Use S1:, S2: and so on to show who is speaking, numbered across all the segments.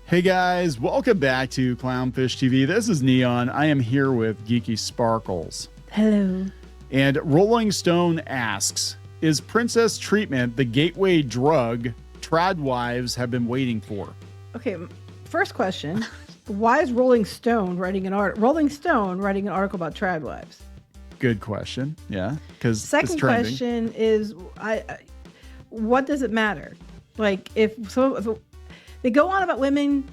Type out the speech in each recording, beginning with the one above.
S1: Hey guys, welcome back to Clownfish TV. This is Kneon. I am here with Geeky Sparkles.
S2: Hello.
S1: And Rolling Stone asks, is princess treatment the gateway drug Tradwives have been waiting for?
S2: Okay, first question. Why is Rolling Stone writing an article about Tradwives? Good
S1: question. Yeah, because
S2: second question is, what does it matter? Like, if they go on about women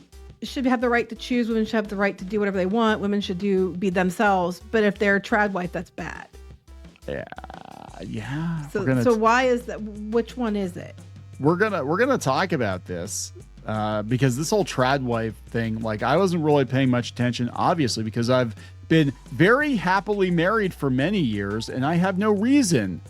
S2: should have the right to choose, women should have the right to do whatever they want, women should be themselves, but if they're a Tradwife, that's bad.
S1: Yeah.
S2: So why is that? Which one is it?
S1: We're gonna talk about this because this whole Tradwife thing, like, I wasn't really paying much attention, obviously, because I've been very happily married for many years, and I have no reason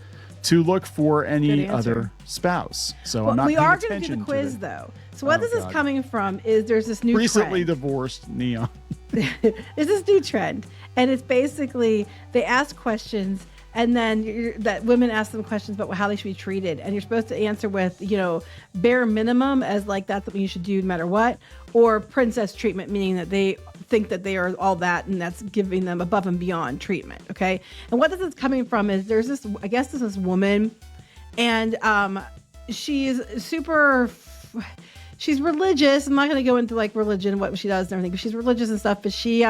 S1: to look for any other spouse. So I'm not paying attention. We are going to do the quiz,
S2: though. So what this is coming from is there's this new
S1: recently divorced Kneon.
S2: There's this new trend, and it's basically they ask questions, and then that women ask them questions about how they should be treated, and you're supposed to answer with, bare minimum, as like that's something you should do no matter what, or princess treatment, meaning that they think that they are all that, and that's giving them above and beyond treatment. Okay, and what this is coming from is there's this, I guess this is woman, and she's she's religious. I'm not going to go into like religion, what she does and everything, but she's religious and stuff. But she,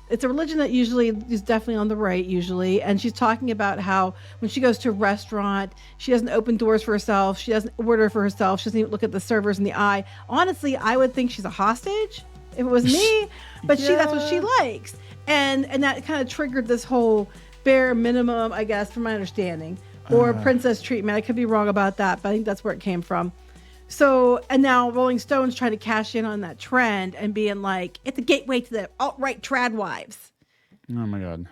S2: it's a religion that usually is definitely on the right usually. And she's talking about how when she goes to a restaurant, she doesn't open doors for herself. She doesn't order for herself. She doesn't even look at the servers in the eye. Honestly, I would think she's a hostage if it was me, but that's what she likes. And that kind of triggered this whole bare minimum, I guess, from my understanding, or princess treatment. I could be wrong about that, but I think that's where it came from. So, and now Rolling Stone's trying to cash in on that trend and being like, it's a gateway to the alt-right Tradwives.
S1: Oh my God.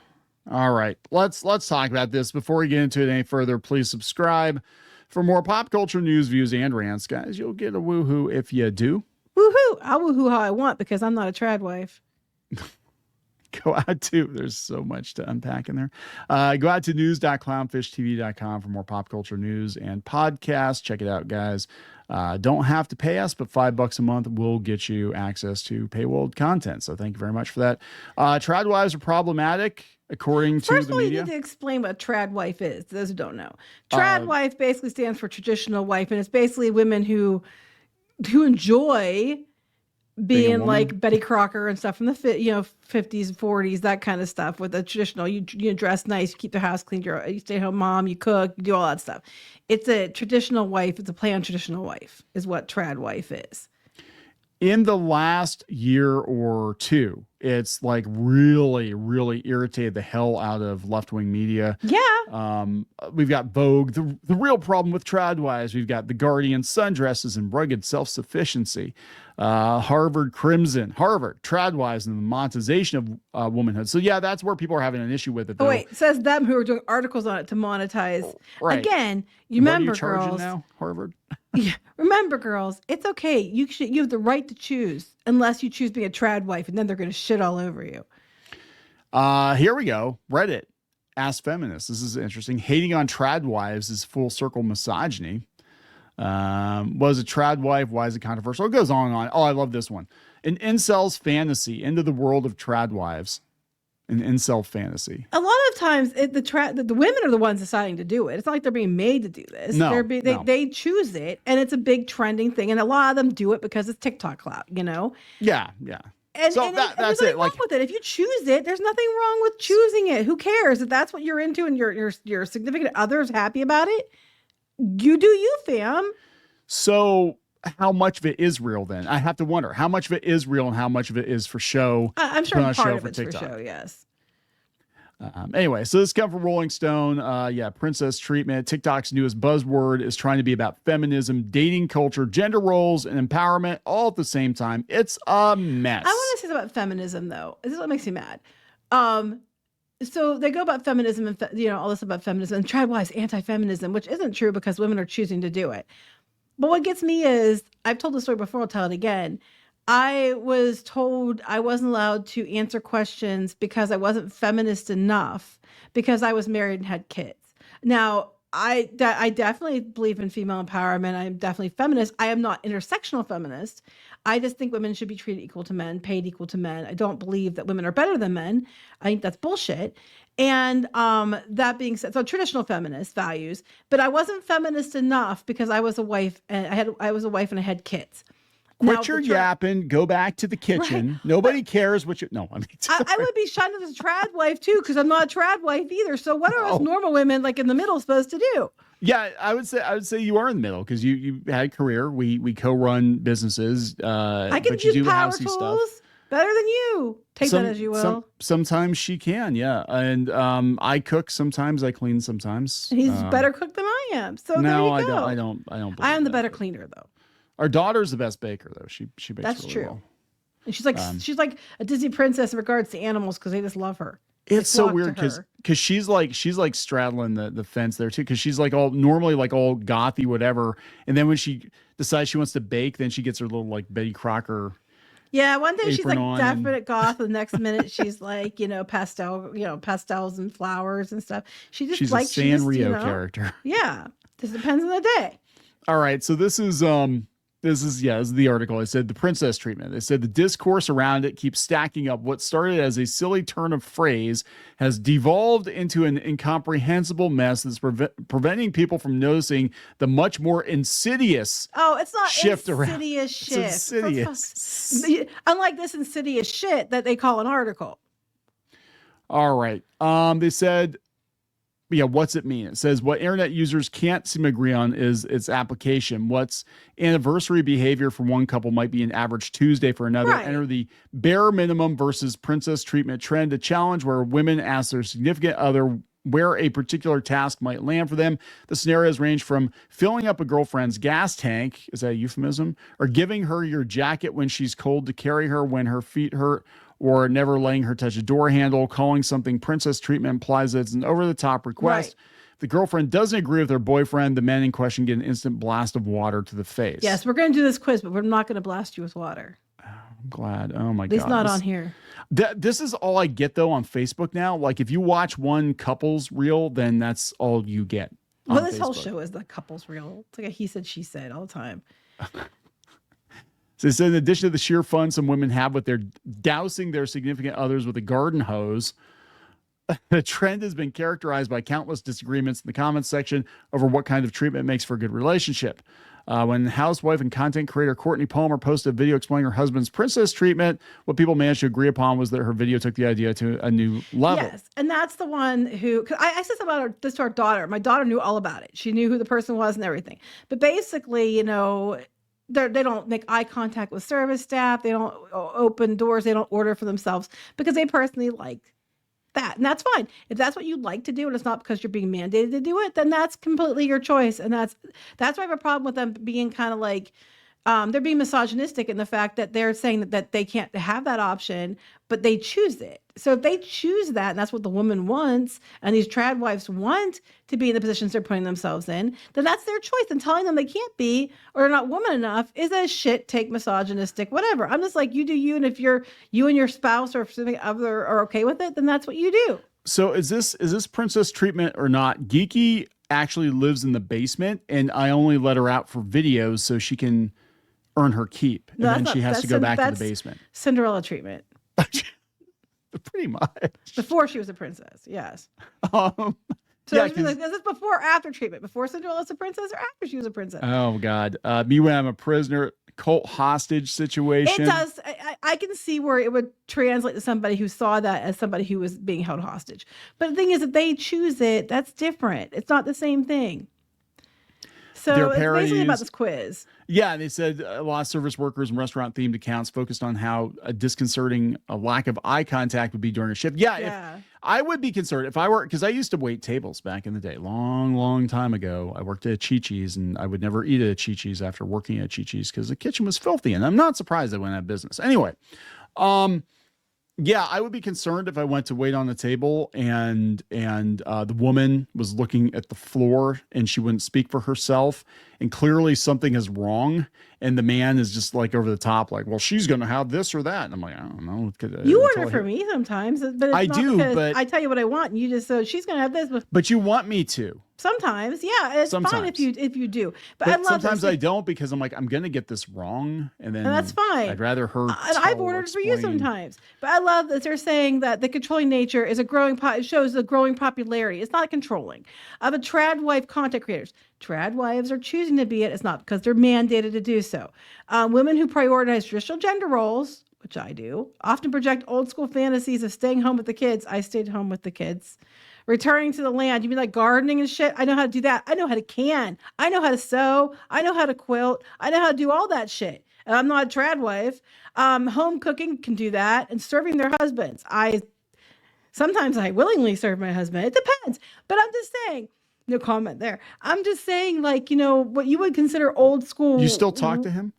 S1: All right. Let's talk about this. Before we get into it any further, please subscribe for more pop culture news, views, and rants. Guys, you'll get a woohoo if you do.
S2: Woohoo. I'll woohoo how I want because I'm not a Tradwife.
S1: Go out to, there's so much to unpack in there. Go out to news.clownfishtv.com for more pop culture news and podcasts. Check it out, guys. Don't have to pay us, but $5 a month will get you access to paywalled content. So thank you very much for that. Tradwives are problematic, according to the media.
S2: First of all, you need to explain what Tradwife is, to those who don't know. Tradwife basically stands for traditional wife, and it's basically women who enjoy being like Betty Crocker and stuff from the 50s, 40s, that kind of stuff with the traditional, you dress nice, you keep the house clean, you stay home mom, you cook, you do all that stuff. It's a traditional wife. It's a play on traditional wife is what Tradwife is.
S1: In the last year or two, it's like really, really irritated the hell out of left-wing media.
S2: Yeah.
S1: We've got Vogue, the real problem with Tradwives. We've got The Guardian, sundresses and rugged self-sufficiency. Harvard Crimson, Tradwives, and the monetization of womanhood. So yeah, that's where people are having an issue with it. Though.
S2: Oh wait, it says them who are doing articles on it to monetize. Right. Again, you remember,
S1: what are you
S2: girls.
S1: Now, Harvard.
S2: Yeah, remember, girls. It's okay. You have the right to choose, unless you choose being a Tradwife, and then they're going to shit all over you.
S1: Here we go. Reddit. Ask Feminists. This is interesting. Hating on Tradwives is full circle misogyny. Was a Tradwife? Why is it controversial? It goes on and on. Oh, I love this one. An incel's fantasy into the world of Tradwives. An incel fantasy.
S2: A lot of times, the women are the ones deciding to do it. It's not like they're being made to do this.
S1: No,
S2: they choose it, and it's a big trending thing. And a lot of them do it because it's TikTok clout.
S1: Yeah.
S2: And,
S1: so
S2: and
S1: that's
S2: there's nothing wrong with it. If you choose it, there's nothing wrong with choosing it. Who cares if that's what you're into and your significant other's happy about it? You do you, fam.
S1: So how much of it is real then? I have to wonder how much of it is real and how much of it is for show.
S2: I'm sure part of it's for show, yes.
S1: Anyway, so this comes from Rolling Stone. Princess treatment. TikTok's newest buzzword is trying to be about feminism, dating culture, gender roles, and empowerment all at the same time. It's a mess.
S2: I want to say something about feminism, though. This is what makes me mad. So they go about feminism and all this about feminism, and Tradwives anti-feminism, which isn't true because women are choosing to do it. But what gets me is, I've told the story before, I'll tell it again. I was told I wasn't allowed to answer questions because I wasn't feminist enough because I was married and had kids. Now, I definitely believe in female empowerment. I'm definitely feminist. I am not intersectional feminist. I just think women should be treated equal to men, paid equal to men. I don't believe that women are better than men. I think that's bullshit. And that being said, so traditional feminist values, but I wasn't feminist enough because I was a wife and I was a wife and I had kids.
S1: Quit your yapping. Go back to the kitchen. Right. Nobody cares what you. No, I mean,
S2: I would be shunned as a trad wife too because I'm not a trad wife either. So what are us normal women like in the middle supposed to do?
S1: Yeah, I would say you are in the middle because you had a career. We co-run businesses.
S2: I can use power tools stuff. Better than you. Take that as you will.
S1: Sometimes she can, yeah. And I cook sometimes. I clean sometimes.
S2: He's better cook than I am. So
S1: no,
S2: there you go.
S1: I don't.
S2: I am the better cleaner though.
S1: Our daughter's the best baker, though. She bakes
S2: That's
S1: really
S2: true.
S1: well.
S2: And she's like a Disney princess in regards to animals because they just love her.
S1: It's so weird because she's like straddling the fence there too because she's like normally all gothy whatever, and then when she decides she wants to bake, then she gets her little like Betty Crocker.
S2: Yeah, one day she's like definite goth, the next minute she's like pastels and flowers and stuff. She's a
S1: Sanrio character.
S2: Yeah, just depends on the day.
S1: All right, so this is the article. I said the princess treatment. They said the discourse around it keeps stacking up. What started as a silly turn of phrase has devolved into an incomprehensible mess that's preventing people from noticing the much more insidious.
S2: Oh, it's not
S1: shift
S2: insidious shift.
S1: It's insidious.
S2: Unlike this insidious shit that they call an article.
S1: All right. They said. Yeah, what's it mean? It says what internet users can't seem to agree on is its application. What's anniversary behavior for one couple might be an average Tuesday for another. Right. Enter the bare minimum versus princess treatment trend, a challenge where women ask their significant other where a particular task might land for them. The scenarios range from filling up a girlfriend's gas tank, is that a euphemism, or giving her your jacket when she's cold to carry her when her feet hurt, or never letting her touch a door handle. Calling something princess treatment implies that it's an over-the-top request. Right. If the girlfriend doesn't agree with her boyfriend, the men in question get an instant blast of water to the face.
S2: Yes, we're going to do this quiz, but we're not going to blast you with water.
S1: Oh, I'm glad. Oh, my God.
S2: At least not on here.
S1: This is all I get, though, on Facebook now. Like, if you watch one couple's reel, then that's all you get.
S2: Well, this whole show is the couple's reel. It's like a he said, she said all the time.
S1: So it says, in addition to the sheer fun some women have with their dousing their significant others with a garden hose, the trend has been characterized by countless disagreements in the comments section over what kind of treatment makes for a good relationship. When housewife and content creator Courtney Palmer posted a video explaining her husband's princess treatment, what people managed to agree upon was that her video took the idea to a new level.
S2: Yes, and that's the one who, cause I said about this to our daughter. My daughter knew all about it. She knew who the person was and everything. But basically, they don't make eye contact with service staff. They don't open doors. They don't order for themselves because they personally like that. And that's fine. If that's what you'd like to do and it's not because you're being mandated to do it, then that's completely your choice. And that's why I have a problem with them being kind of like, they're being misogynistic in the fact that they're saying that they can't have that option, but they choose it. So if they choose that, and that's what the woman wants, and these Tradwives want to be in the positions they're putting themselves in, then that's their choice. And telling them they can't be or they're not woman enough is a shit take misogynistic, whatever. I'm just like, you do you, and if you and your spouse or something other are okay with it, then that's what you do.
S1: So is this princess treatment or not? Geeky actually lives in the basement, and I only let her out for videos so she can earn her keep, and then she has to go back to the basement.
S2: Cinderella treatment.
S1: Pretty much.
S2: Before she was a princess, yes. So yeah, is this before or after treatment? Before Cinderella's a princess or after she was a princess?
S1: Oh, God. Me when I'm a prisoner, cult hostage situation.
S2: It does. I can see where it would translate to somebody who saw that as somebody who was being held hostage. But the thing is, if they choose it, that's different. It's not the same thing. So it's basically about this quiz.
S1: Yeah, they said a lot of service workers and restaurant-themed accounts focused on how disconcerting a lack of eye contact would be during a shift. Yeah. If I would be concerned if I were, because I used to wait tables back in the day, long time ago. I worked at Chi-Chi's, and I would never eat at Chi-Chi's after working at Chi-Chi's because the kitchen was filthy, and I'm not surprised they went out of business. Anyway, yeah, I would be concerned if I went to wait on the table and the woman was looking at the floor and she wouldn't speak for herself, and clearly something is wrong, and the man is just like over the top, like, well, she's going to have this or that, and I'm like, I don't know.
S2: You order for me sometimes, but it's
S1: I
S2: not
S1: do,
S2: because
S1: but
S2: I tell you what I want, and you just she's going to have this.
S1: But you want me to.
S2: Sometimes, yeah, it's fine
S1: Sometimes.
S2: if you do. But I
S1: But
S2: love
S1: sometimes
S2: this.
S1: I don't because I'm like, I'm gonna get this wrong, and then
S2: And that's fine.
S1: I'd rather her
S2: And I've ordered for you sometimes. But I love that they're saying that the controlling nature is it shows a growing popularity. It's not controlling of a tradwife content creators. Tradwives are choosing to be it. It's not because they're mandated to do so. Women who prioritize traditional gender roles, which I do, often project old school fantasies of staying home with the kids. I stayed home with the kids. Returning to the land. You mean like gardening and shit? I know how to do that. I know how to can. I know how to sew. I know how to quilt. I know how to do all that shit. And I'm not a tradwife. Home cooking can do that, and serving their husbands. Sometimes I willingly serve my husband. It depends. But I'm just saying, no comment there. I'm just saying, like, what you would consider old school.
S1: You still talk to him?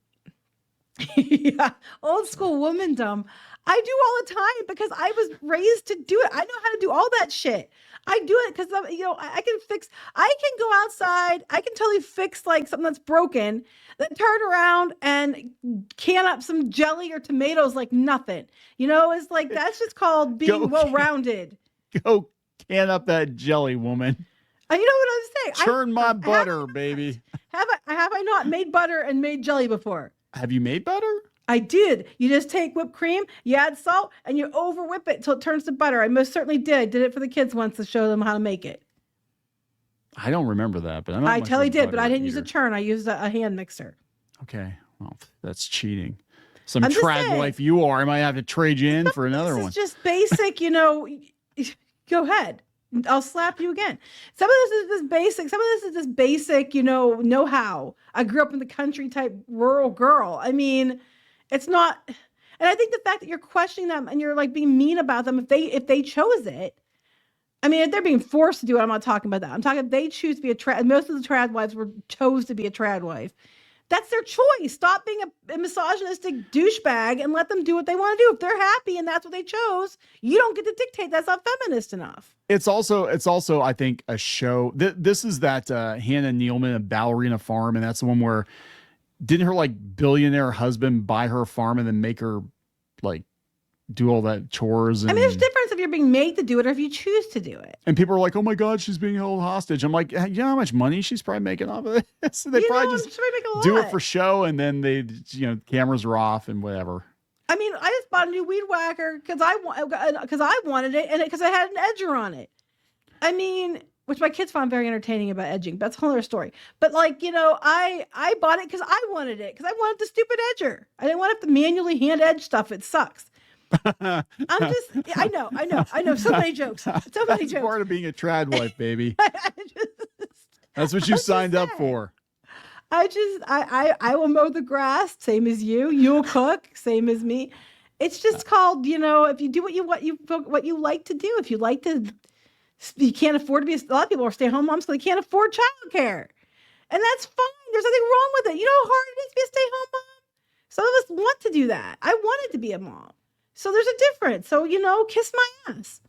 S2: Yeah, old school womandom. I do all the time because I was raised to do it. I know how to do all that shit. I do it because I can go outside. I can totally fix like something that's broken, then turn around and can up some jelly or tomatoes like nothing. It's like, that's just called being well-rounded.
S1: Go can up that jelly, woman.
S2: You know what I'm saying?
S1: Churn my butter, baby.
S2: Have I not made butter and made jelly before?
S1: Have you made butter?
S2: I did. You just take whipped cream, you add salt, and you over whip it till it turns to butter. I most certainly did. I did it for the kids once to show them how to make it.
S1: I don't remember that, but
S2: I totally did, but I didn't use a churn. I used a hand mixer.
S1: Okay. Well, that's cheating. Some tradwife you are. I might have to trade you in for another one.
S2: This is just basic, go ahead. I'll slap you again. Some of this is just basic. Some of this is just basic, know-how. I grew up in the country type rural girl. I mean, it's not, and I think the fact that you're questioning them and you're like being mean about them, if they chose it, I mean, if they're being forced to do it, I'm not talking about that. I'm talking if they choose to be most of the tradwives chose to be a tradwife. That's their choice. Stop being a misogynistic douchebag and let them do what they want to do. If they're happy and that's what they chose, you don't get to dictate. That's not feminist enough.
S1: It's also, I think, a show. This is that Hannah Nealman of Ballerina Farm, and that's the one where didn't her like billionaire husband buy her a farm and then make her like do all that chores? And,
S2: I mean, there's a difference if you're being made to do it or if you choose to do it.
S1: And people are like, "Oh my God, she's being held hostage." I'm like, you know how much money she's probably making off of this? So they probably just do it for show, and then they, cameras are off and whatever.
S2: I mean, I just bought a new weed whacker because I wanted it and because it had an edger on it. I mean, which my kids found very entertaining about edging. That's a whole other story. But like, I bought it because I wanted it because I wanted the stupid edger. I didn't want to have to manually hand edge stuff. It sucks. I know. So many jokes.
S1: That's part of being a tradwife, baby. That's what you signed up for.
S2: I will mow the grass, same as you. You'll cook, same as me. It's just called, if you do what you like to do. If you like to, you can't afford to be. A lot of people are stay-at-home moms, so they can't afford childcare, and that's fine. There's nothing wrong with it. You know how hard it is to be a stay-at-home mom. Some of us want to do that. I wanted to be a mom, so there's a difference. So kiss my ass.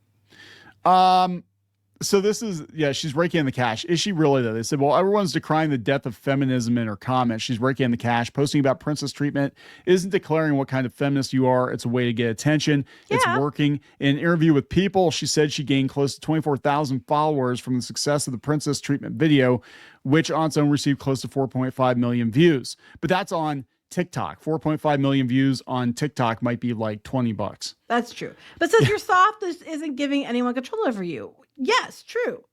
S1: So this is, she's raking in the cash. Is she really though? They said, well, everyone's decrying the death of feminism in her comments. She's raking in the cash, posting about princess treatment, isn't declaring what kind of feminist you are. It's a way to get attention. Yeah. It's working. In an interview with People, she said she gained close to 24,000 followers from the success of the princess treatment video, which on its own received close to 4.5 million views. But that's on TikTok. 4.5 million views on TikTok might be like $20.
S2: That's true. But since your softness isn't giving anyone control over you. Yes, true.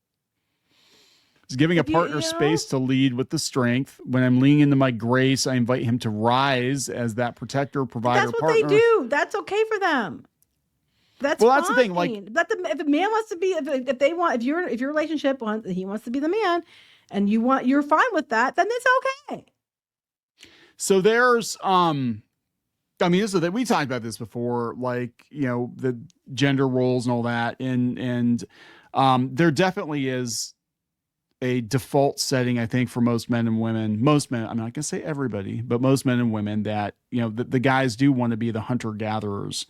S1: It's giving a partner space to lead with the strength. When I'm leaning into my grace, I invite him to rise as that protector, provider,
S2: that's what
S1: partner.
S2: they do. That's okay for them. That's
S1: the thing. Like,
S2: if a man wants to be, if your relationship wants, he wants to be the man, and you're fine with that, then it's okay.
S1: So there's, we talked about this before, like, the gender roles and all that. And there definitely is a default setting, I think, for most men and women, I'm not going to say everybody, but most men and women that, the guys do want to be the hunter gatherers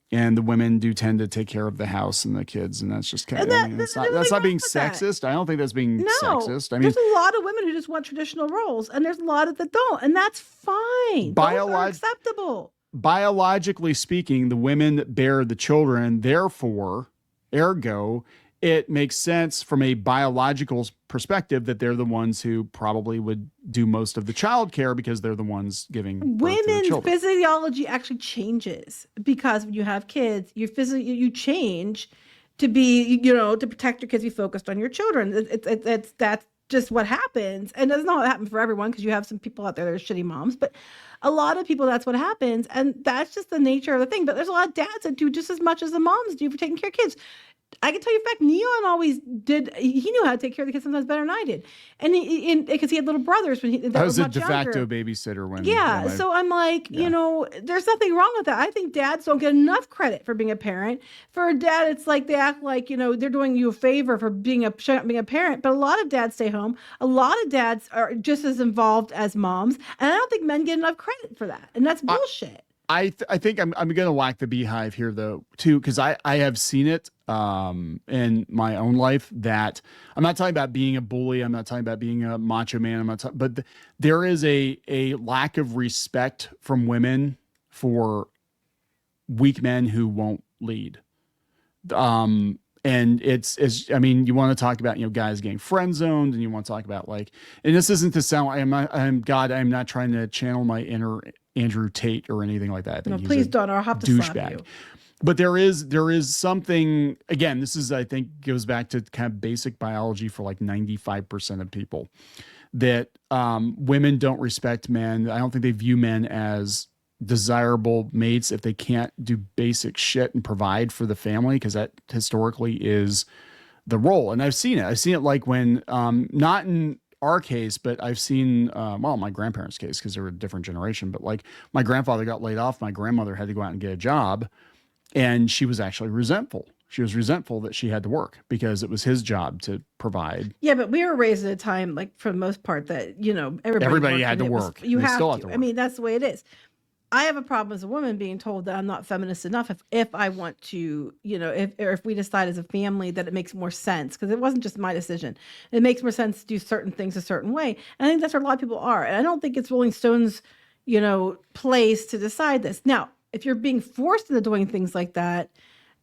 S1: and the women do tend to take care of the house and the kids. And that's just kind of, that's not being sexist. I don't think that's being sexist. I mean,
S2: there's a lot of women who just want traditional roles and there's a lot that don't, and that's fine. Those are acceptable.
S1: Biologically speaking, the women bear the children, therefore, ergo, it makes sense from a biological perspective that they're the ones who probably would do most of the child care because they're the ones giving birth to the
S2: Women's
S1: children.
S2: physiology actually changes because when you have kids, you change to be, to protect your kids, be focused on your children. That's just what happens. And that's not what happens for everyone, because you have some people out there that are shitty moms, but a lot of people, that's what happens. And that's just the nature of the thing. But there's a lot of dads that do just as much as the moms do for taking care of kids. I can tell you, in fact, Kneon always did. He knew how to take care of the kids sometimes better than I did, and because he had little brothers when
S1: I was a de facto babysitter when.
S2: Yeah, so I'm like, there's nothing wrong with that. I think dads don't get enough credit for being a parent. For a dad, it's like they act like they're doing you a favor for being a parent. But a lot of dads stay home. A lot of dads are just as involved as moms, and I don't think men get enough credit for that, and that's bullshit.
S1: I think I'm going to whack the beehive here though too, because I have seen it in my own life. That I'm not talking about being a bully, I'm not talking about being a macho man, but there is a lack of respect from women for weak men who won't lead. And it's I mean, you want to talk about guys getting friend zoned, and you want to talk about and this isn't to sound I'm not trying to channel my inner Andrew Tate or anything like that. I think
S2: please don't. I'll have to slap you.
S1: But there is something, again, this is, I think, goes back to kind of basic biology for 95% of people, that women don't respect men. I don't think they view men as desirable mates if they can't do basic shit and provide for the family, because that historically is the role. And I've seen it when, not in our case, but I've seen, my grandparents' case, because they were a different generation, but my grandfather got laid off. My grandmother had to go out and get a job, and she was actually resentful. She was resentful that she had to work because it was his job to provide. Yeah,
S2: but we were raised at a time, for the most part, that,
S1: everybody had to work.
S2: You have to. I mean, that's the way it is. I have a problem as a woman being told that I'm not feminist enough if I want to, if we decide as a family that it makes more sense, because it wasn't just my decision. It makes more sense to do certain things a certain way. And I think that's where a lot of people are. And I don't think it's Rolling Stone's, place to decide this. Now, if you're being forced into doing things like that,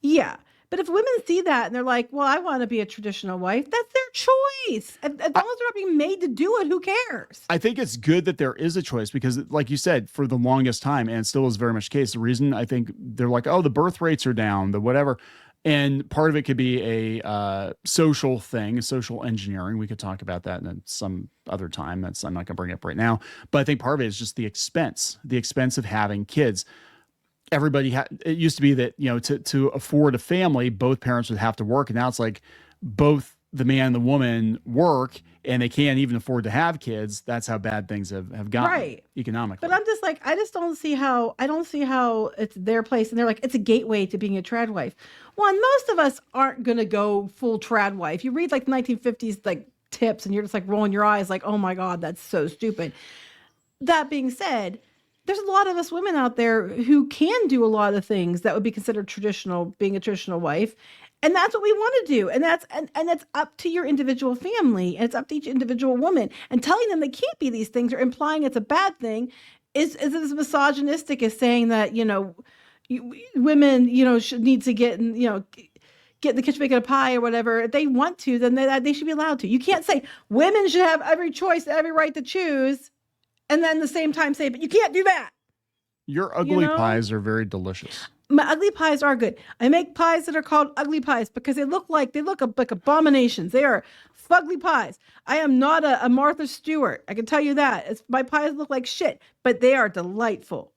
S2: yeah. But if women see that and they're like, well, I want to be a traditional wife, that's their choice. As long as they're not being made to do it, who cares?
S1: I think it's good that there is a choice, because like you said, for the longest time, and still is very much the case, the reason I think they're like, oh, the birth rates are down, the whatever. And part of it could be a social thing, social engineering. We could talk about that in some other time. I'm not going to bring it up right now. But I think part of it is just the expense of having kids. Everybody it used to be that, to afford a family, both parents would have to work. And now it's like both the man and the woman work, and they can't even afford to have kids. That's how bad things have gotten economically.
S2: But I'm just like, I don't see how it's their place. And they're like, it's a gateway to being a Tradwife. One, most of us aren't going to go full Tradwife. You read the 1950s, tips, and you're just rolling your eyes like, oh my God, that's so stupid. That being said, there's a lot of us women out there who can do a lot of the things that would be considered traditional, being a traditional wife. And that's what we want to do. And that's up to your individual family. And it's up to each individual woman. And telling them they can't be these things or implying it's a bad thing is as misogynistic as saying that, women, should need to get in, get in the kitchen making a pie or whatever. If they want to, then they should be allowed to. You can't say women should have every choice, every right to choose, and then at the same time say, but you can't do that.
S1: Your ugly pies are very delicious.
S2: My ugly pies are good. I make pies that are called ugly pies because they look like abominations. They are fugly pies. I am not a Martha Stewart. I can tell you that. My pies look like shit, but they are delightful.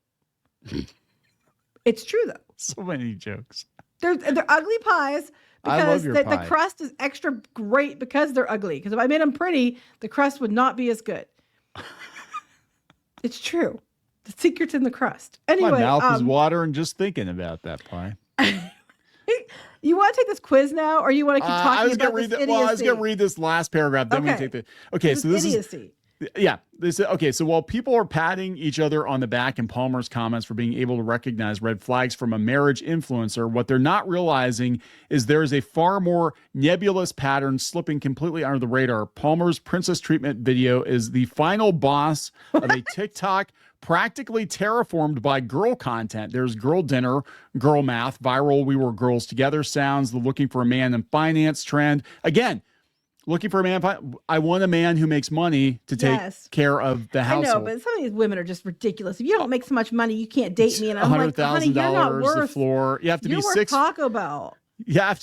S2: It's true though.
S1: So many jokes.
S2: They're ugly pies because the crust is extra great because they're ugly. Because if I made them pretty, the crust would not be as good. It's true. The secret's in the crust. Anyway,
S1: my mouth is watering just thinking about that pie.
S2: You want to take this quiz now, or you want to keep talking about this idiocy?
S1: Well, I was going to read this last paragraph. Then we take the. Okay, so this
S2: idiocy.
S1: Yeah. They said, okay, so while people are patting each other on the back in Palmer's comments for being able to recognize red flags from a marriage influencer, what they're not realizing is there is a far more nebulous pattern slipping completely under the radar. Palmer's princess treatment video is the final boss of a TikTok practically terraformed by girl content. There's girl dinner, girl math, viral we were girls together sounds, the looking for a man in finance trend. Again, looking for a man. I want a man who makes money to take care of the household.
S2: I know, but some of these women are just ridiculous. If you don't make so much money, you can't date me. And I'm like, honey, you're not worth
S1: the floor. You have to be six
S2: Taco Bell.
S1: You have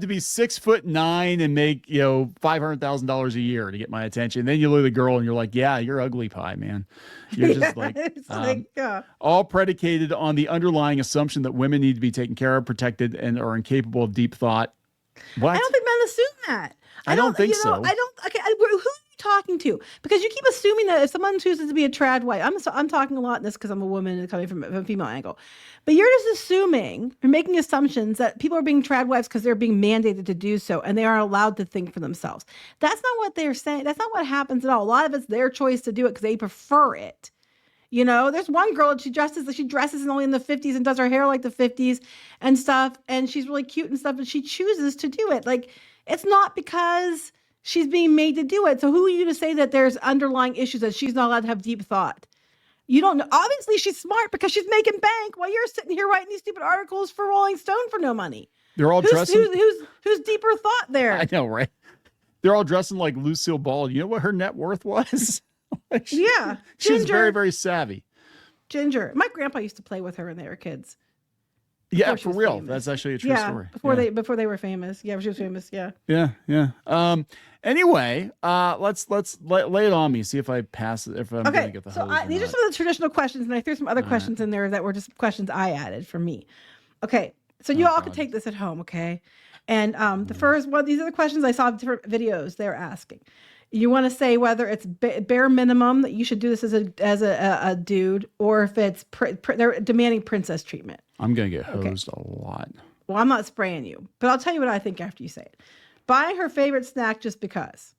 S1: to be 6'9" and make, $500,000 a year to get my attention. Then you look at the girl and you're like, yeah, you're ugly pie, man. You're just all predicated on the underlying assumption that women need to be taken care of, protected, and are incapable of deep thought. What?
S2: I don't think men assume that.
S1: I don't think so.
S2: I don't. Okay, who are you talking to? Because you keep assuming that if someone chooses to be a tradwife, I'm talking a lot in this because I'm a woman and coming from a female angle. But you're just assuming, you're making assumptions that people are being tradwives because they're being mandated to do so, and they aren't allowed to think for themselves. That's not what they're saying. That's not what happens at all. A lot of it's their choice to do it because they prefer it. There's one girl she dresses only in the 50s and does her hair like the 50s and stuff, and she's really cute and stuff, but she chooses to do it. Like, it's not because she's being made to do it. So who are you to say that there's underlying issues that she's not allowed to have deep thought? You don't know. Obviously, she's smart because she's making bank while you're sitting here writing these stupid articles for Rolling Stone for no money.
S1: They're all dressing.
S2: Who's deeper thought there?
S1: I know, right? They're all dressing like Lucille Ball. You know what her net worth was? She's very, very savvy.
S2: Ginger. My grandpa used to play with her when they were kids.
S1: Yeah, for real. Famous. That's actually a true story.
S2: Before they were famous. Yeah, she was famous. Yeah.
S1: Yeah. Anyway, let's lay it on me. See if I pass it. If I'm gonna get the hose.
S2: These are some of the traditional questions, and I threw some other questions in there that were just questions I added for me. Okay, so you all can take this at home. Okay, and the first one. These are the questions I saw in different videos they're asking. You want to say whether it's bare minimum that you should do this as a dude, or if it's they're demanding princess treatment.
S1: I'm gonna get hosed a lot.
S2: Well, I'm not spraying you, but I'll tell you what I think after you say it. Buying her favorite snack just because.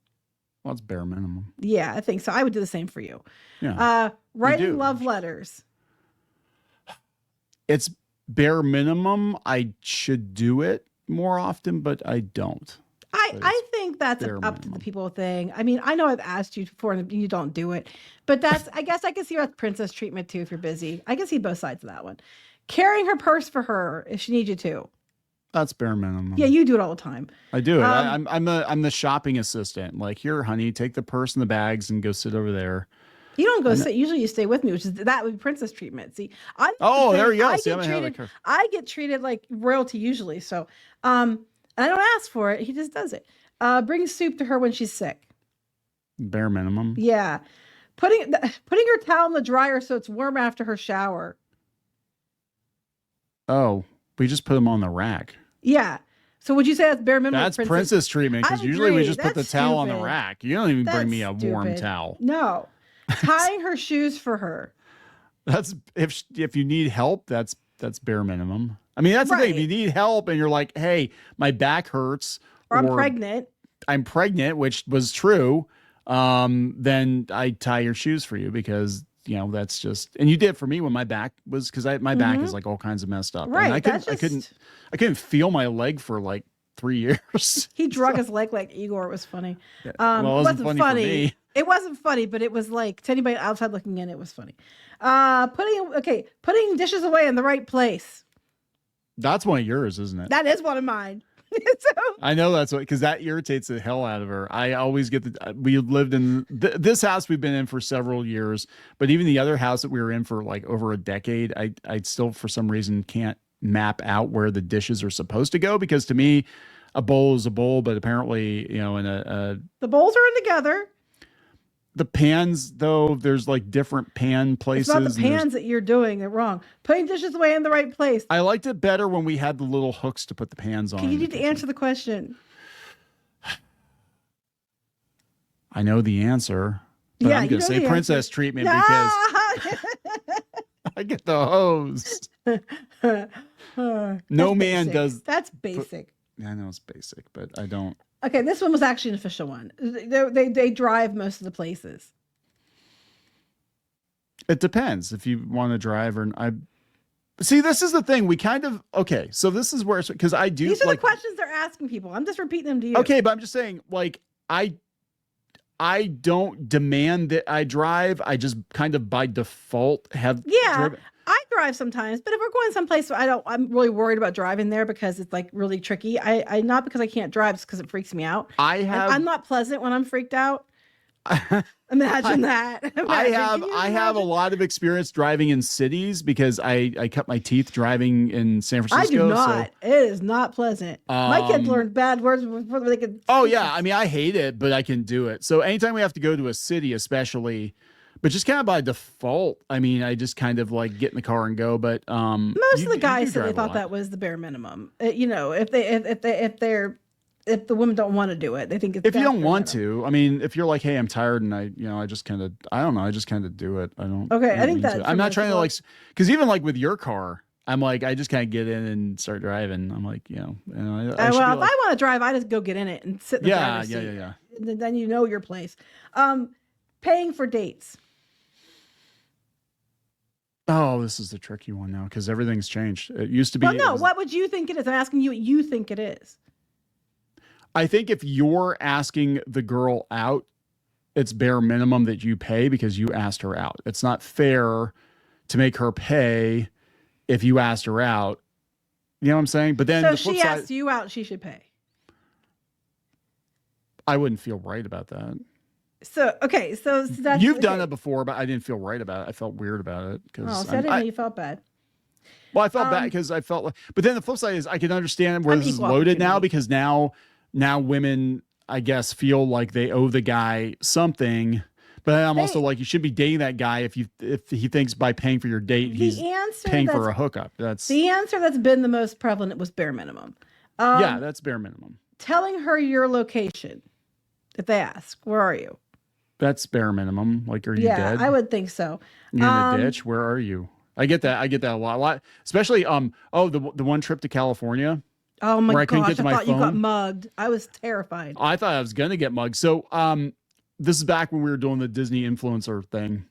S1: Well, it's bare minimum.
S2: Yeah, I think so. I would do the same for you.
S1: Yeah.
S2: Writing love letters.
S1: It's bare minimum. I should do it more often, but I don't.
S2: I think that's up to the people thing. I mean, I know I've asked you before and you don't do it, but I guess I can see that's princess treatment too if you're busy. I can see both sides of that one. Carrying her purse for her if she needs you to.
S1: That's bare minimum.
S2: Yeah, you do it all the time.
S1: I do it. I'm the shopping assistant. Like, here, honey, take the purse and the bags and go sit over there.
S2: You don't go sit. Usually you stay with me, that would be princess treatment. See,
S1: there you go.
S2: I get treated like royalty usually. So, and I don't ask for it. He just does it. Bring soup to her when she's sick.
S1: Bare minimum.
S2: Yeah. Putting her towel in the dryer so it's warm after her shower.
S1: Oh, we just put them on the rack.
S2: Yeah. So would you say that's bare minimum?
S1: That's princess treatment, because usually we just put the towel on the rack. You don't even bring me a warm towel.
S2: No. Tying her shoes for her.
S1: That's if you need help, that's bare minimum. I mean, that's the thing. If you need help and you're like, hey, my back hurts,
S2: or I'm pregnant,
S1: which was true, then I tie your shoes for you, because that's just, and you did for me when my back was, because my back is like all kinds of messed up.
S2: Right.
S1: And I couldn't feel my leg for like 3 years.
S2: He drug his leg like Igor. It was funny.
S1: Yeah. Well, it wasn't funny for me.
S2: It wasn't funny, but it was like, to anybody outside looking in, it was funny. Putting dishes away in the right place.
S1: That's one of yours, isn't it?
S2: That is one of mine.
S1: I know that's what, because that irritates the hell out of her. I always get we lived in this house we've been in for several years, but even the other house that we were in for like over a decade, I still for some reason can't map out where the dishes are supposed to go, because to me a bowl is a bowl, but apparently the
S2: bowls are in together.
S1: The pans, though, there's like different pan places.
S2: It's not the pans that you're doing. They're wrong. Putting dishes away in the right place.
S1: I liked it better when we had the little hooks to put the pans on.
S2: You need to answer the question.
S1: I know the answer, but I'm going to say princess treatment because I get the hose. No man does.
S2: That's basic.
S1: I know it's basic, but I don't.
S2: Okay, this one was actually an official one. They drive most of the places.
S1: It depends if you want to drive or I. See, this is the thing. We kind of okay. So this is where it's because I do.
S2: These are
S1: like,
S2: the questions they're asking people. I'm just repeating them to you.
S1: Okay, but I'm just saying, like, I don't demand that I drive. I just kind of by default have.
S2: Yeah, I drive sometimes, but if we're going someplace where I'm really worried about driving there because it's like really tricky. I not because I can't drive, it's because it freaks me out. I'm not pleasant when I'm freaked out. Imagine that.
S1: I have a lot of experience driving in cities because I cut my teeth driving in San Francisco.
S2: I do not. So, it is not pleasant. My kids learned bad words before they could.
S1: Oh yeah, I mean I hate it, but I can do it. So anytime we have to go to a city, especially, but just kind of by default, I mean I just kind of like get in the car and go. But
S2: most of the guys said they thought that was the bare minimum. You know, if the women don't want to do it, they think it's.
S1: If you don't want to, I mean, if you're like, hey, I'm tired, and I just kind of, I don't know, I just kind of do it. I don't.
S2: Okay, I think that
S1: I'm not trying to like, because even like with your car, I'm like, I just kind of get in and start driving. I'm like,
S2: well, if I want to drive, I just go get in it and sit in the driver's seat.
S1: Yeah.
S2: And then you know your place. Paying for dates.
S1: Oh, this is the tricky one now because everything's changed. It used to be.
S2: Well, no. What would you think it is? I'm asking you what you think it is.
S1: I think if you're asking the girl out, it's bare minimum that you pay because you asked her out. It's not fair to make her pay if you asked her out. You know what I'm saying? But then
S2: so she asked you out, she should pay.
S1: I wouldn't feel right about that.
S2: So okay, so that's
S1: you've done it before, but I didn't feel right about it. I felt weird about it because
S2: I didn't know you felt bad.
S1: Well, I felt bad because I felt like, but then the flip side is I can understand where this is loaded now because now women, I guess, feel like they owe the guy something. But I'm also like, you should be dating that guy if he thinks by paying for your date he's paying for a hookup. That's
S2: the answer that's been the most prevalent was bare minimum.
S1: Yeah, that's bare minimum.
S2: Telling her your location if they ask, where are you? That's
S1: bare minimum. Like, are you dead?
S2: Yeah, I would think so.
S1: You're in the ditch. Where are you? I get that a lot. Especially the one trip to California.
S2: Oh my gosh, I thought you got mugged. I was terrified.
S1: I thought I was going to get mugged. So this is back when we were doing the Disney influencer thing.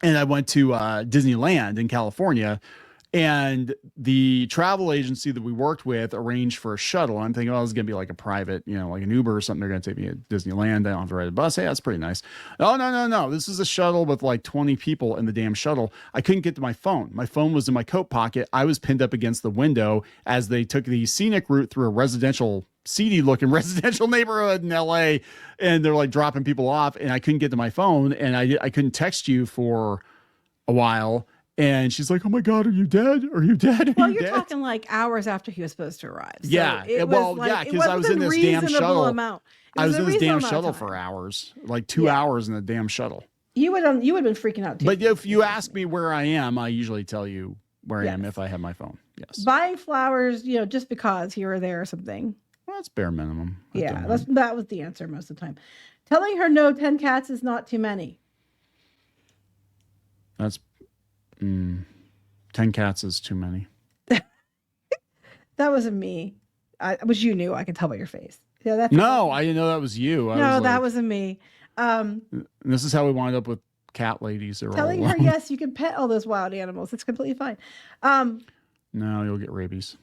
S1: And I went to Disneyland in California. And the travel agency that we worked with arranged for a shuttle. I'm thinking, oh, this is going to be like a private, like an Uber or something. They're going to take me to Disneyland. I don't have to ride a bus. Hey, that's pretty nice. Oh, no. This is a shuttle with like 20 people in the damn shuttle. I couldn't get to my phone. My phone was in my coat pocket. I was pinned up against the window as they took the scenic route through a seedy looking residential neighborhood in LA. And they're like dropping people off. And I couldn't get to my phone. And I couldn't text you for a while. And she's like, oh, my God, are you dead? Are you dead?
S2: Well, you're talking like hours after he was supposed to arrive. So
S1: yeah. Because I was in this damn shuttle. I was in this damn shuttle for hours, like 2 hours in the damn shuttle.
S2: You would have been freaking out, too.
S1: But if you ask me where I am, I usually tell you where I am if I have my phone. Yes.
S2: Buying flowers, just because here or there or something.
S1: Well, that's bare minimum.
S2: That was the answer most of the time. Telling her no, 10 cats is not too many.
S1: That's 10 cats is too many.
S2: That wasn't me. Which you knew. I could tell by your face. Yeah,
S1: I didn't know that was you.
S2: That wasn't me.
S1: This is how we wind up with cat ladies.
S2: Telling her yes, you can pet all those wild animals. It's completely fine.
S1: No, you'll get rabies.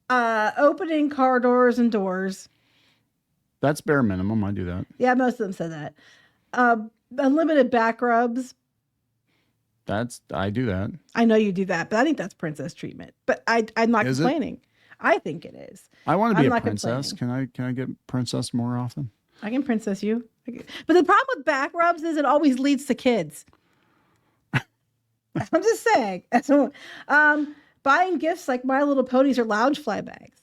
S2: Opening car doors and doors.
S1: That's bare minimum. I do that.
S2: Yeah, most of them said that. Unlimited back rubs.
S1: I do that.
S2: I know you do that, but I think that's princess treatment. But I'm not complaining. I think it is.
S1: I want to be a princess. Can I get princess more often?
S2: I can princess you. But the problem with back rubs is it always leads to kids. I'm just saying. Buying gifts like My Little Ponies or Loungefly bags.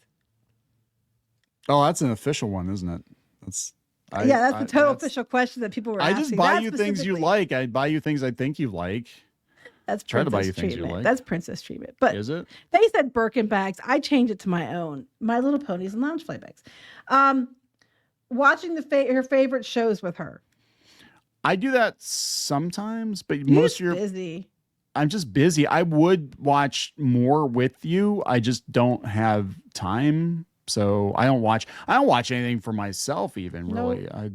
S1: Oh, that's an official one, isn't it? That's
S2: the total official question that people were asking.
S1: I just buy you things you like. I buy you things I think you like.
S2: That's
S1: try to buy you
S2: treatment.
S1: Things you like.
S2: That's princess treatment. But
S1: is it?
S2: They said Birkin bags. I changed it to my own. My Little Ponies and Loungefly bags. Watching her favorite shows with her.
S1: I do that sometimes, but most of your
S2: busy.
S1: I'm just busy. I would watch more with you. I just don't have time. So I don't watch anything for myself even really. Nope.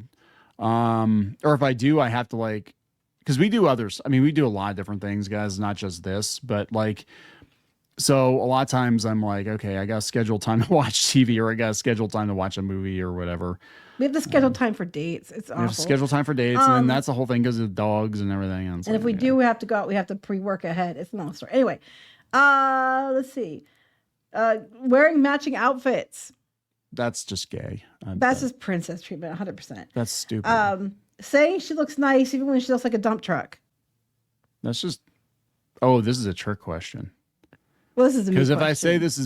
S1: Or if I do, I have to because we do others. I mean, we do a lot of different things, guys, not just this, but like, so a lot of times I'm like, okay, I got to schedule time to watch TV, or I got to schedule time to watch a movie or whatever.
S2: We have to schedule time for dates. It's awful.
S1: We have to schedule time for dates, and then that's the whole thing because of dogs and everything. And
S2: if we do, we have to go out. We have to pre-work ahead. It's a long story. Anyway, let's see. Wearing matching outfits.
S1: That's just gay.
S2: That's just princess treatment, 100%.
S1: That's stupid.
S2: Saying she looks nice even when she looks like a dump truck.
S1: That's just. Oh, this is a trick question.
S2: Well, this is
S1: because if I say this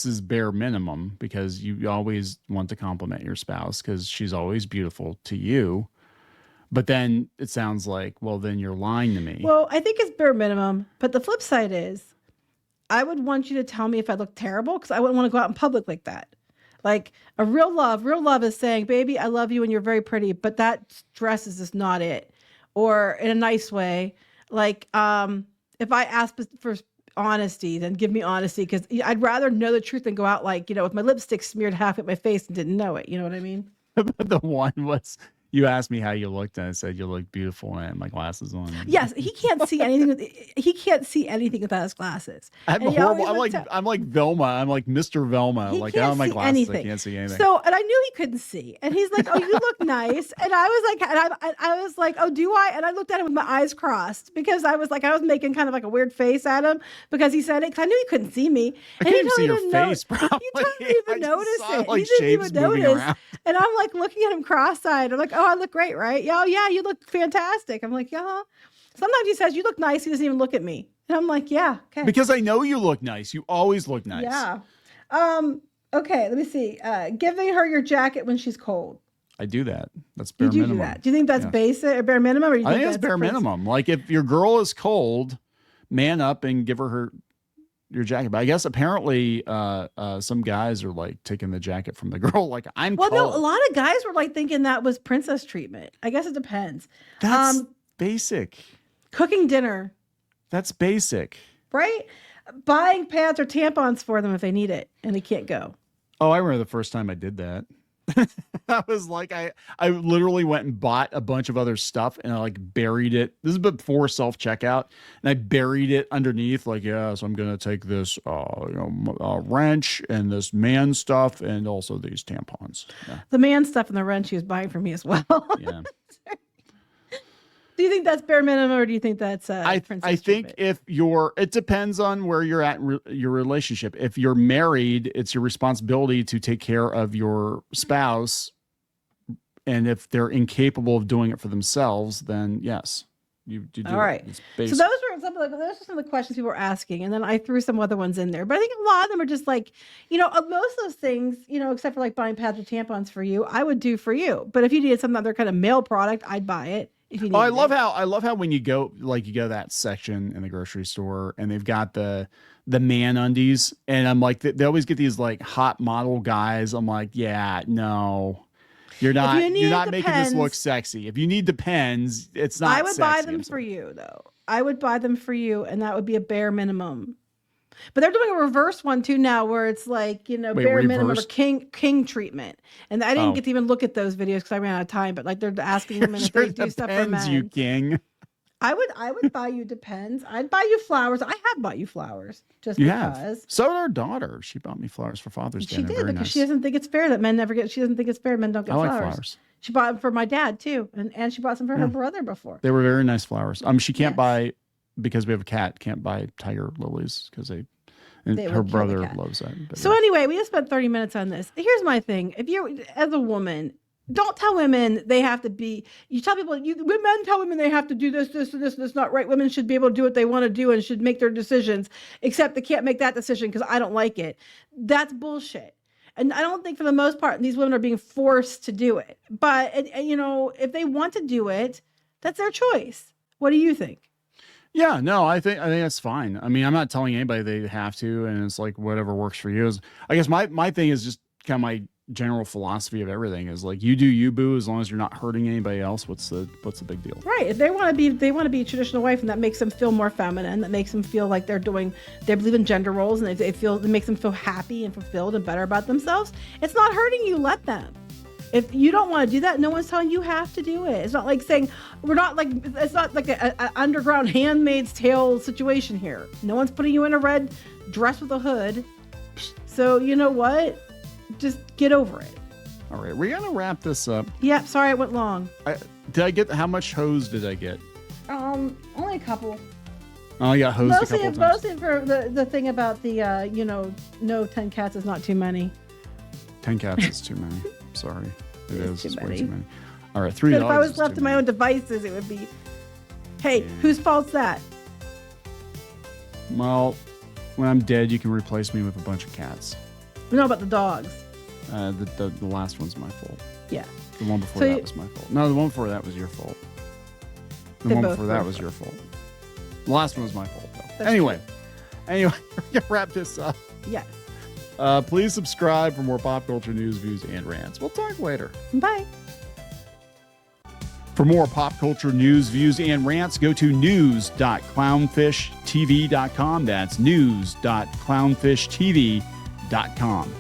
S1: is bare minimum, because you always want to compliment your spouse because she's always beautiful to you, but then it sounds like, well, then you're lying to me.
S2: Well, I think it's bare minimum, but the flip side is, I would want you to tell me if I look terrible because I wouldn't want to go out in public like that. Like a real love is saying, baby, I love you and you're very pretty, but that dress is just not it. Or in a nice way, like if I ask for honesty, then give me honesty, because I'd rather know the truth than go out like, with my lipstick smeared half at my face and didn't know it. You know what I mean?
S1: The one was, you asked me how you looked, and I said you look beautiful, and I had my glasses on.
S2: Yes, he can't see anything. He can't see anything without his glasses.
S1: I'm horrible. I'm like Velma. I'm like Mr. Velma. Like, I don't have my glasses. Anything. I can't see anything.
S2: So, and I knew he couldn't see. And he's like, "Oh, you look nice." And I was like, "Oh, do I?" And I looked at him with my eyes crossed because I was making kind of like a weird face at him because he said it. Because I knew he couldn't see me.
S1: And I couldn't see your face, probably.
S2: He didn't even notice it.
S1: Like,
S2: he didn't even notice. And I'm like looking at him cross-eyed. I'm like, "Oh, I look great, right? Yeah, you look fantastic." I'm like, "Yeah." Sometimes he says, "You look nice." He doesn't even look at me. And I'm like, "Yeah, okay."
S1: Because I know you look nice. You always look nice.
S2: Yeah. Okay, let me see. Giving her your jacket when she's cold.
S1: I do that. That's bare minimum.
S2: Do that? Do you think that's basic or bare minimum? Or you
S1: I think that's bare minimum. Like, if your girl is cold, man up and give her your jacket. But I guess apparently some guys are like taking the jacket from the girl. Like, I'm cold.
S2: No, a lot of guys were like thinking that was princess treatment. I guess it depends.
S1: That's basic.
S2: Cooking dinner. That's
S1: basic.
S2: Right? Buying pads or tampons for them if they need it and they can't go.
S1: Oh, I remember the first time I did that. I was like, I literally went and bought a bunch of other stuff and I like buried it. This is before self-checkout. And I buried it underneath, like, yeah, so I'm going to take this wrench and this man stuff and also these tampons. Yeah.
S2: The man stuff and the wrench he was buying for me as well.
S1: Yeah.
S2: Do you think that's bare minimum, or do you think that's
S1: I think it depends on where you're at in your relationship. If you're married, it's your responsibility to take care of your spouse. And if they're incapable of doing it for themselves, then yes, you do.
S2: All right. So those are some of the questions people were asking. And then I threw some other ones in there, but I think a lot of them are just like, most of those things, except for like buying pads or tampons for you, I would do for you. But if you needed some other kind of male product, I'd buy it.
S1: I love how when you go to that section in the grocery store and they've got the man undies, and I'm like, they always get these like hot model guys. I'm like, yeah, no, you're not making this look sexy. If you need the pens, it's not.
S2: I would buy them for you though. I would buy them for you, and that would be a bare minimum. But they're doing a reverse one too now, where it's like, bare minimum or king treatment. And I didn't get to even look at those videos because I ran out of time. But like they're asking women if they do stuff for men.
S1: You king.
S2: I would buy you Depends. I'd buy you flowers. I have bought you flowers just
S1: you
S2: because.
S1: Have. So did our daughter. She bought me flowers for Father's Day.
S2: She did because she doesn't think it's fair that men never get. She doesn't think it's fair men don't get flowers. I like flowers. She bought them for my dad too, and she bought some for her brother before.
S1: They were very nice flowers. She can't buy, because we have a cat. Can't buy tiger lilies because her brother loves that.
S2: So anyway, we just spent 30 minutes on this. Here's my thing. If you're, as a woman, don't tell women they have to be, you tell people, men tell women they have to do this, and this, and it's not right. Women should be able to do what they want to do and should make their decisions, except they can't make that decision because I don't like it. That's bullshit. And I don't think for the most part, these women are being forced to do it. But, if they want to do it, that's their choice. What do you think?
S1: Yeah, no, I think that's fine. I mean, I'm not telling anybody they have to, and it's like whatever works for you. I guess my thing is just kind of my general philosophy of everything is like, you do you, boo, as long as you're not hurting anybody else. What's the big deal?
S2: Right. If they want to be a traditional wife, and that makes them feel more feminine, that makes them feel like they believe in gender roles, and it makes them feel happy and fulfilled and better about themselves. It's not hurting you. Let them. If you don't want to do that, no one's telling you have to do it. It's not like saying it's not like a underground Handmaid's Tale situation here. No one's putting you in a red dress with a hood. So you know what? Just get over it.
S1: All right, we're gonna wrap this up.
S2: Yeah, sorry I went long.
S1: How much hose did I get?
S2: Only a couple.
S1: Oh, I got hosed a couple times.
S2: Mostly for the thing about the no 10 cats is not too many.
S1: 10 cats is too many. Sorry, it is. It's way too many. All right, $3.
S2: But if I was left to my own devices, it would be, hey, whose fault's that?
S1: Well, when I'm dead, you can replace me with a bunch of cats.
S2: We know about the dogs.
S1: The last one's my fault.
S2: Yeah.
S1: The one before that was my fault. No, the one before that was your fault. The one before that was your fault. The last one was my fault, though. Anyway, we're gonna wrap this up.
S2: Yes.
S1: Please subscribe for more pop culture news, views, and rants. We'll talk later.
S2: Bye.
S1: For more pop culture news, views, and rants, go to news.clownfishtv.com. That's news.clownfishtv.com.